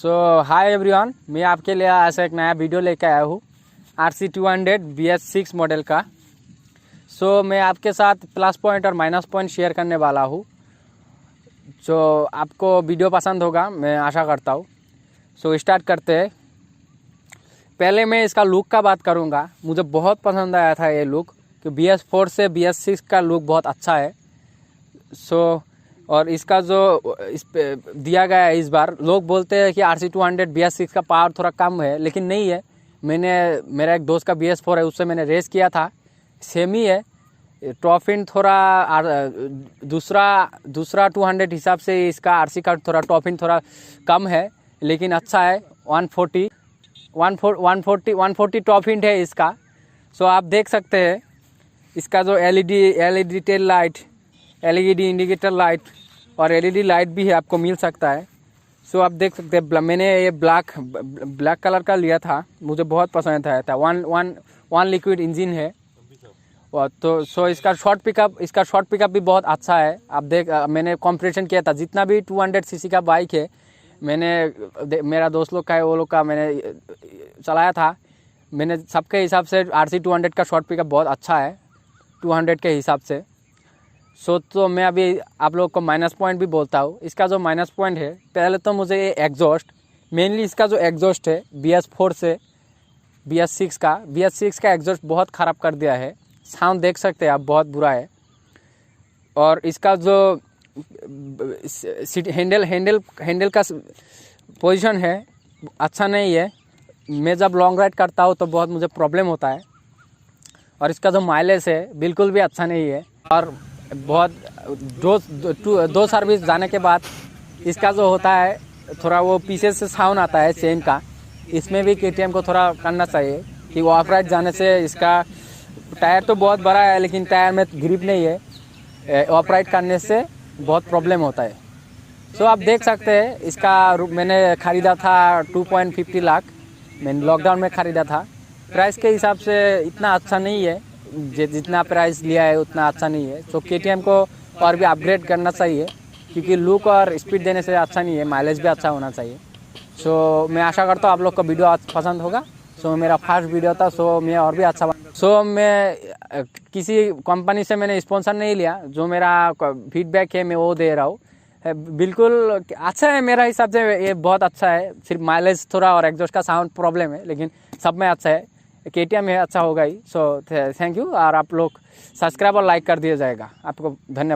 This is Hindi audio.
हाय एवरीवन, मैं आपके लिए ऐसा एक नया वीडियो लेकर आया हूँ RC200 BS6 मॉडल का। मैं आपके साथ प्लस पॉइंट और माइनस पॉइंट शेयर करने वाला हूँ। आपको वीडियो पसंद होगा, मैं आशा करता हूँ। स्टार्ट करते हैं। पहले मैं इसका लुक का बात करूँगा। मुझे बहुत पसंद आया था ये लुक, कि BS4 से BS6 का लुक बहुत अच्छा है। और इसका जो इस पे दिया गया है, इस बार लोग बोलते हैं कि RC200 BS6 का पावर थोड़ा कम है, लेकिन नहीं है। मेरा एक दोस्त का BS4 है, उससे मैंने रेस किया था, सेम ही है। टॉप एंड थोड़ा दूसरा 200 हिसाब से इसका RC का थोड़ा टॉप एंड थोड़ा कम है, लेकिन अच्छा है। 140 टॉप एंड है इसका। आप देख सकते हैं इसका जो LED tail light, LED indicator light और LED लाइट भी है, आपको मिल सकता है। आप देख सकते हैं। मैंने ये ब्लैक कलर का लिया था, मुझे बहुत पसंद आया था। वन लिक्विड इंजन है। और इसका शॉर्ट पिकअप भी बहुत अच्छा है। मैंने कंपैरिजन किया था, जितना भी 200 सीसी का बाइक है, मेरा दोस्त लोग का है, वो लोग का मैंने चलाया था। मैंने सबके हिसाब से RC200 का शॉर्ट पिकअप बहुत अच्छा है 200 के हिसाब से। तो मैं अभी आप लोग को माइनस पॉइंट भी बोलता हूँ। इसका जो माइनस पॉइंट है, पहले तो मुझे ये एग्जॉस्ट, मेनली इसका जो एग्जॉस्ट है BS4 से BS6 का एग्जॉस्ट बहुत ख़राब कर दिया है। साउंड देख सकते हैं आप, बहुत बुरा है। और इसका जो हैंडल का पोजीशन है, अच्छा नहीं है। मैं जब लॉन्ग राइड करता हूँ तो बहुत मुझे प्रॉब्लम होता है। और इसका जो माइलेज है, बिल्कुल भी अच्छा नहीं है। और बहुत दो सर्विस जाने के बाद इसका जो होता है, थोड़ा वो पीछे से साउंड आता है चेन का। इसमें भी KTM को थोड़ा करना चाहिए कि वो ऑफ राइड जाने से, इसका टायर तो बहुत बड़ा है, लेकिन टायर में ग्रिप नहीं है। ऑफ राइड करने से बहुत प्रॉब्लम होता है। आप देख सकते हैं, इसका मैंने ख़रीदा था 2.50 लाख। मैंने लॉकडाउन में ख़रीदा था। प्राइस के हिसाब से इतना अच्छा नहीं है, जितना प्राइस लिया है उतना अच्छा नहीं है। KTM को और भी अपग्रेड करना चाहिए, क्योंकि लुक और स्पीड देने से अच्छा नहीं है, माइलेज भी अच्छा होना चाहिए। मैं आशा करता हूँ आप लोग को वीडियो पसंद होगा। मेरा फर्स्ट वीडियो था, मैं और भी अच्छा मैं किसी कंपनी से मैंने स्पॉन्सर नहीं लिया। जो मेरा फीडबैक है मैं वो दे रहा हूँ। बिल्कुल अच्छा है मेरा हिसाब से, ये बहुत अच्छा है। सिर्फ माइलेज थोड़ा और एग्जॉस्ट का साउंड प्रॉब्लम है, लेकिन सब में अच्छा है। KTM में अच्छा होगा ही। Thank you. और आप लोग सब्सक्राइब और लाइक कर दिया जाएगा। आपको धन्यवाद।